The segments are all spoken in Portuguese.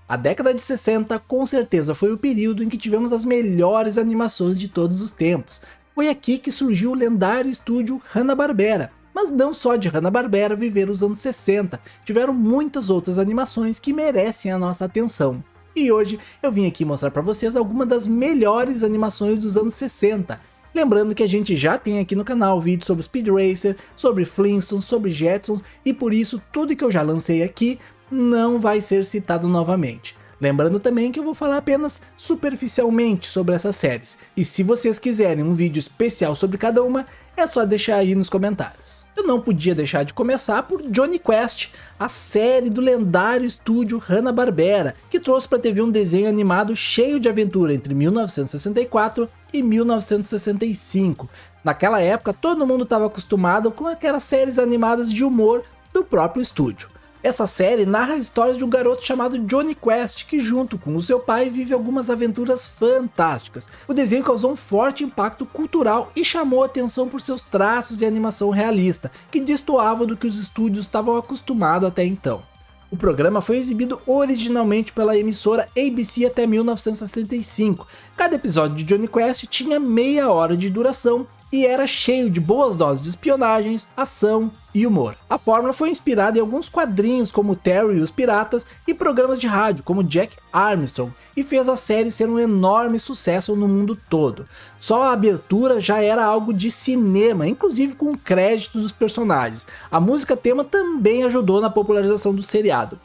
A década de 60 com certeza foi o período em que tivemos as melhores animações de todos os tempos. Foi aqui que surgiu o lendário estúdio Hanna-Barbera. Mas não só de Hanna-Barbera viveram os anos 60, tiveram muitas outras animações que merecem a nossa atenção. E hoje eu vim aqui mostrar para vocês algumas das melhores animações dos anos 60. Lembrando que a gente já tem aqui no canal vídeos sobre Speed Racer, sobre Flintstones, sobre Jetsons, e por isso tudo que eu já lancei aqui não vai ser citado novamente. Lembrando também que eu vou falar apenas superficialmente sobre essas séries, e se vocês quiserem um vídeo especial sobre cada uma, é só deixar aí nos comentários. Eu não podia deixar de começar por Jonny Quest, a série do lendário estúdio Hanna-Barbera, que trouxe para a TV um desenho animado cheio de aventura entre 1964 e 1965. Naquela época todo mundo estava acostumado com aquelas séries animadas de humor do próprio estúdio. Essa série narra a história de um garoto chamado Jonny Quest, que junto com o seu pai vive algumas aventuras fantásticas. O desenho causou um forte impacto cultural e chamou a atenção por seus traços e animação realista, que destoavam do que os estúdios estavam acostumados até então. O programa foi exibido originalmente pela emissora ABC até 1975. Cada episódio de Jonny Quest tinha meia hora de duração e era cheio de boas doses de espionagens, ação e humor. A fórmula foi inspirada em alguns quadrinhos como Terry e os Piratas e programas de rádio como Jack Armstrong, e fez a série ser um enorme sucesso no mundo todo. Só a abertura já era algo de cinema, inclusive com crédito dos personagens. A música tema também ajudou na popularização do seriado.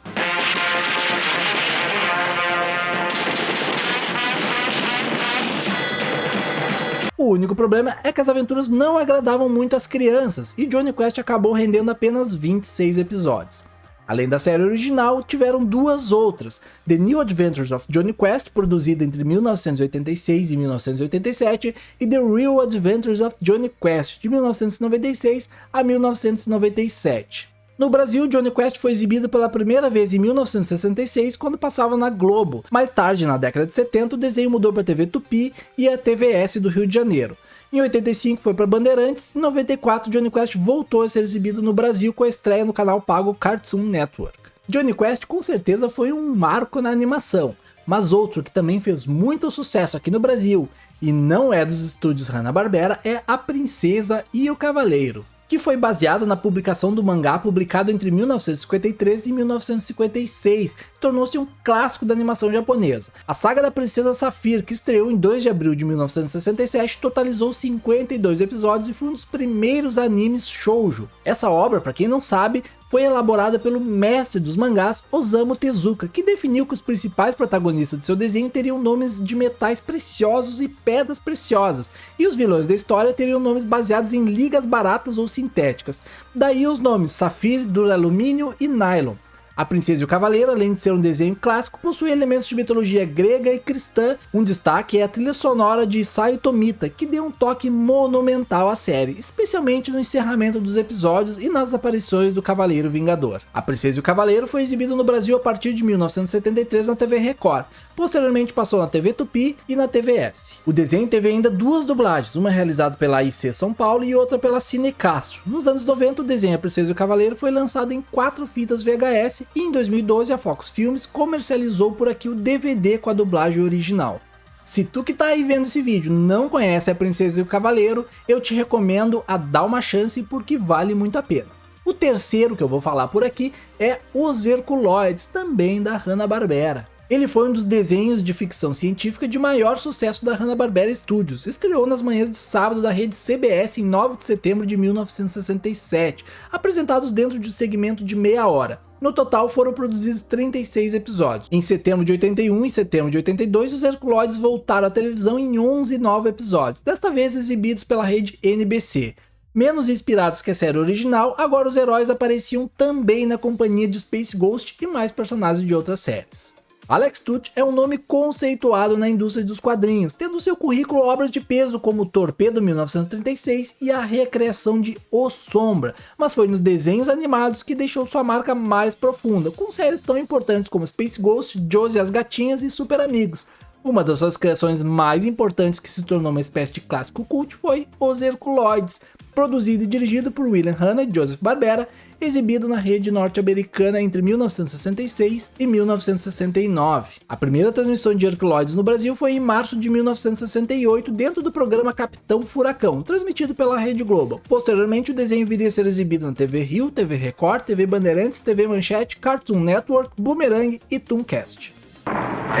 O único problema é que as aventuras não agradavam muito as crianças, e Jonny Quest acabou rendendo apenas 26 episódios. Além da série original, tiveram duas outras: The New Adventures of Jonny Quest, produzida entre 1986 e 1987, e The Real Adventures of Jonny Quest, de 1996 a 1997. No Brasil, Jonny Quest foi exibido pela primeira vez em 1966, quando passava na Globo. Mais tarde, na década de 70, o desenho mudou para a TV Tupi e a TVS do Rio de Janeiro. Em 85 foi para Bandeirantes, e em 94 Jonny Quest voltou a ser exibido no Brasil com a estreia no canal pago Cartoon Network. Jonny Quest com certeza foi um marco na animação, mas outro que também fez muito sucesso aqui no Brasil, e não é dos estúdios Hanna-Barbera, é A Princesa e o Cavaleiro, que foi baseado na publicação do mangá publicado entre 1953 e 1956, tornou-se um clássico da animação japonesa. A saga da Princesa Saphir, que estreou em 2 de abril de 1967, totalizou 52 episódios e foi um dos primeiros animes shoujo. Essa obra, para quem não sabe, foi elaborada pelo mestre dos mangás, Osamu Tezuka, que definiu que os principais protagonistas de seu desenho teriam nomes de metais preciosos e pedras preciosas, e os vilões da história teriam nomes baseados em ligas baratas ou sintéticas. Daí os nomes Saphir, Duralumínio e Nylon. A Princesa e o Cavaleiro, além de ser um desenho clássico, possui elementos de mitologia grega e cristã. Um destaque é a trilha sonora de Isao Tomita, que deu um toque monumental à série, especialmente no encerramento dos episódios e nas aparições do Cavaleiro Vingador. A Princesa e o Cavaleiro foi exibido no Brasil a partir de 1973 na TV Record, posteriormente passou na TV Tupi e na TVS. O desenho teve ainda duas dublagens, uma realizada pela IC São Paulo e outra pela Cine Castro. Nos anos 90, o desenho A Princesa e o Cavaleiro foi lançado em 4 fitas VHS, e em 2012 a Fox Filmes comercializou por aqui o DVD com a dublagem original. Se tu que tá aí vendo esse vídeo não conhece A Princesa e o Cavaleiro, eu te recomendo a dar uma chance porque vale muito a pena. O terceiro que eu vou falar por aqui é Os Herculoides, também da Hanna-Barbera. Ele foi um dos desenhos de ficção científica de maior sucesso da Hanna-Barbera Studios. Estreou nas manhãs de sábado da rede CBS em 9 de setembro de 1967, apresentados dentro de um segmento de meia hora. No total foram produzidos 36 episódios. Em setembro de 81 e setembro de 82, os Herculoides voltaram à televisão em 11 novos episódios, desta vez exibidos pela rede NBC. Menos inspirados que a série original, agora os heróis apareciam também na companhia de Space Ghost e mais personagens de outras séries. Alex Tuch é um nome conceituado na indústria dos quadrinhos, tendo seu currículo obras de peso como Torpedo 1936 e a recriação de O Sombra, mas foi nos desenhos animados que deixou sua marca mais profunda, com séries tão importantes como Space Ghost, Josie e as Gatinhas e Super Amigos. Uma das suas criações mais importantes, que se tornou uma espécie de clássico cult, foi Os Herculoides, produzido e dirigido por William Hanna e Joseph Barbera, exibido na rede norte-americana entre 1966 e 1969. A primeira transmissão de Herculoides no Brasil foi em março de 1968, dentro do programa Capitão Furacão, transmitido pela Rede Globo. Posteriormente, o desenho viria a ser exibido na TV Rio, TV Record, TV Bandeirantes, TV Manchete, Cartoon Network, Boomerang e Tooncast.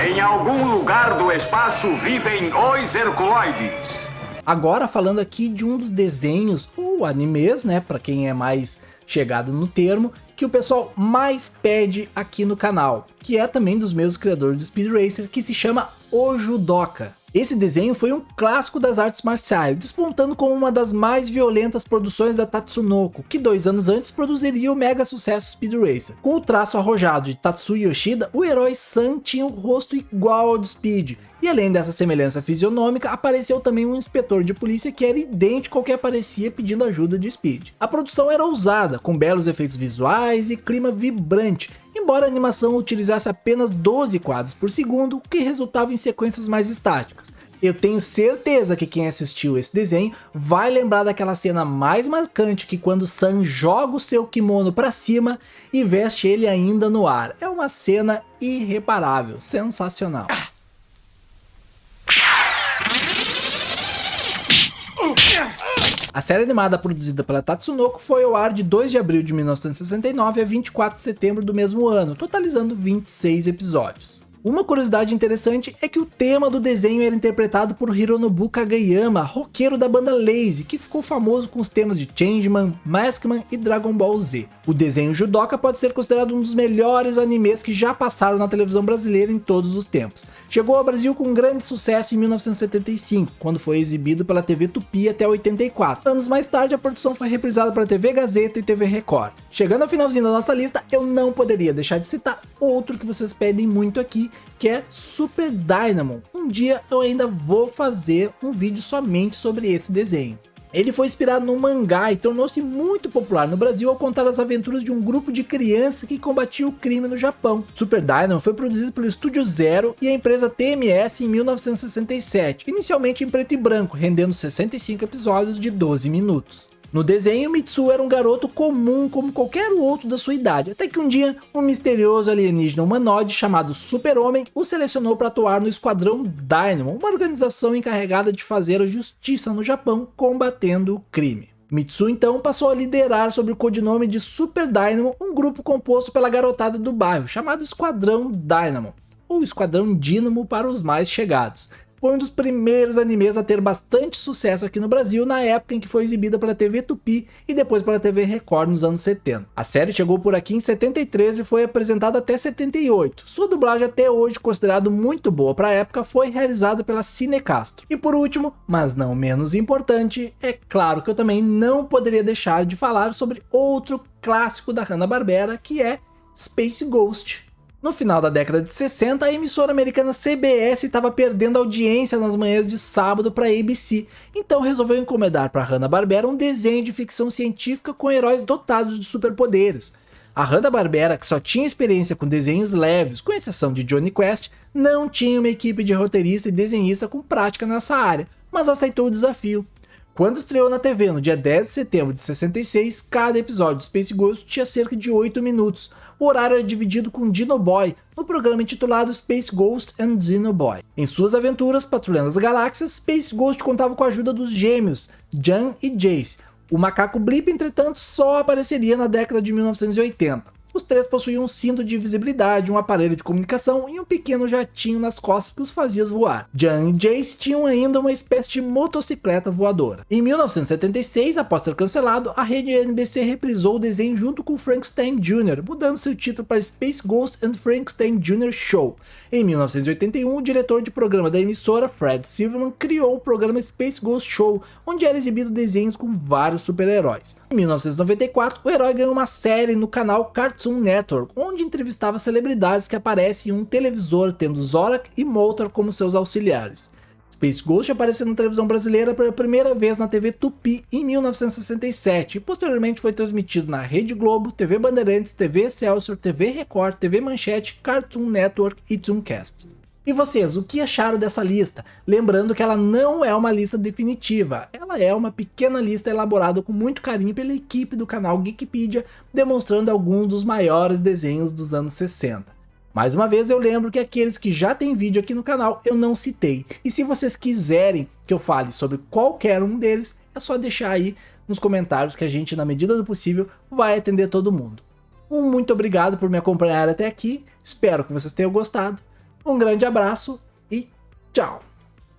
Em algum lugar do espaço vivem os Herculoides. Agora falando aqui de um dos desenhos, ou animes, né, para quem é mais chegado no termo, que o pessoal mais pede aqui no canal, que é também dos mesmos criadores do Speed Racer, que se chama O Judoca. Esse desenho foi um clássico das artes marciais, despontando como uma das mais violentas produções da Tatsunoko, que 2 anos antes produziria o mega sucesso Speed Racer. Com o traço arrojado de Tatsuya Yoshida, o herói San tinha o rosto igual ao de Speed, e além dessa semelhança fisionômica, apareceu também um inspetor de polícia que era idêntico ao que aparecia pedindo ajuda de Speed. A produção era ousada, com belos efeitos visuais e clima vibrante, embora a animação utilizasse apenas 12 quadros por segundo, o que resultava em sequências mais estáticas. Eu tenho certeza que quem assistiu esse desenho vai lembrar daquela cena mais marcante, que quando San joga o seu kimono para cima e veste ele ainda no ar. É uma cena irreparável, sensacional. A série animada produzida pela Tatsunoko foi ao ar de 2 de abril de 1969 a 24 de setembro do mesmo ano, totalizando 26 episódios. Uma curiosidade interessante é que o tema do desenho era interpretado por Hironobu Kageyama, roqueiro da banda Lazy, que ficou famoso com os temas de Changeman, Maskman e Dragon Ball Z. O desenho Judoca pode ser considerado um dos melhores animes que já passaram na televisão brasileira em todos os tempos. Chegou ao Brasil com um grande sucesso em 1975, quando foi exibido pela TV Tupi até 84. Anos mais tarde, a produção foi reprisada pela TV Gazeta e TV Record. Chegando ao finalzinho da nossa lista, eu não poderia deixar de citar outro que vocês pedem muito aqui, que é Super Dynamon. Um dia eu ainda vou fazer um vídeo somente sobre esse desenho. Ele foi inspirado num mangá e tornou-se muito popular no Brasil ao contar as aventuras de um grupo de crianças que combatia o crime no Japão. Super Dynamon foi produzido pelo Estúdio Zero e a empresa TMS em 1967, inicialmente em preto e branco, rendendo 65 episódios de 12 minutos. No desenho, Mitsu era um garoto comum como qualquer outro da sua idade, até que um dia, um misterioso alienígena humanoide chamado Super-Homem o selecionou para atuar no Esquadrão Dynamon, uma organização encarregada de fazer a justiça no Japão, combatendo o crime. Mitsu então passou a liderar sob o codinome de Super Dynamon um grupo composto pela garotada do bairro, chamado Esquadrão Dynamon, ou Esquadrão Dínamo para os mais chegados. Foi um dos primeiros animes a ter bastante sucesso aqui no Brasil na época em que foi exibida pela TV Tupi e depois pela TV Record nos anos 70. A série chegou por aqui em 73 e foi apresentada até 78. Sua dublagem até hoje, considerada muito boa para a época, foi realizada pela Cinecastro. E por último, mas não menos importante, é claro que eu também não poderia deixar de falar sobre outro clássico da Hanna-Barbera, que é Space Ghost. No final da década de 60, a emissora americana CBS estava perdendo audiência nas manhãs de sábado para a ABC, então resolveu encomendar para a Hanna-Barbera um desenho de ficção científica com heróis dotados de superpoderes. A Hanna-Barbera, que só tinha experiência com desenhos leves, com exceção de Jonny Quest, não tinha uma equipe de roteirista e desenhista com prática nessa área, mas aceitou o desafio. Quando estreou na TV no dia 10 de setembro de 66, cada episódio do Space Ghost tinha cerca de 8 minutos. O horário era dividido com Dino Boy, no programa intitulado Space Ghost and Dino Boy. Em suas aventuras patrulhando as galáxias, Space Ghost contava com a ajuda dos gêmeos, Jan e Jace. O macaco Blip, entretanto, só apareceria na década de 1980. Os três possuíam um cinto de invisibilidade, um aparelho de comunicação e um pequeno jatinho nas costas que os fazia voar. Jan e Jace tinham ainda uma espécie de motocicleta voadora. Em 1976, após ser cancelado, a rede NBC reprisou o desenho junto com Frankenstein Jr., mudando seu título para Space Ghost and Frankenstein Jr. Show. Em 1981, o diretor de programa da emissora, Fred Silverman, criou o programa Space Ghost Show, onde era exibido desenhos com vários super-heróis. Em 1994, o herói ganhou uma série no canal Cartoon Network, onde entrevistava celebridades que aparecem em um televisor, tendo Zorak e Moltar como seus auxiliares. Space Ghost apareceu na televisão brasileira pela primeira vez na TV Tupi em 1967 e posteriormente foi transmitido na Rede Globo, TV Bandeirantes, TV Excelsior, TV Record, TV Manchete, Cartoon Network e Tooncast. E vocês, o que acharam dessa lista? Lembrando que ela não é uma lista definitiva, ela é uma pequena lista elaborada com muito carinho pela equipe do canal Geekpedia, demonstrando alguns dos maiores desenhos dos anos 60. Mais uma vez eu lembro que aqueles que já têm vídeo aqui no canal eu não citei, e se vocês quiserem que eu fale sobre qualquer um deles, é só deixar aí nos comentários que a gente, na medida do possível, vai atender todo mundo. Muito obrigado por me acompanhar até aqui, espero que vocês tenham gostado. Um grande abraço e tchau!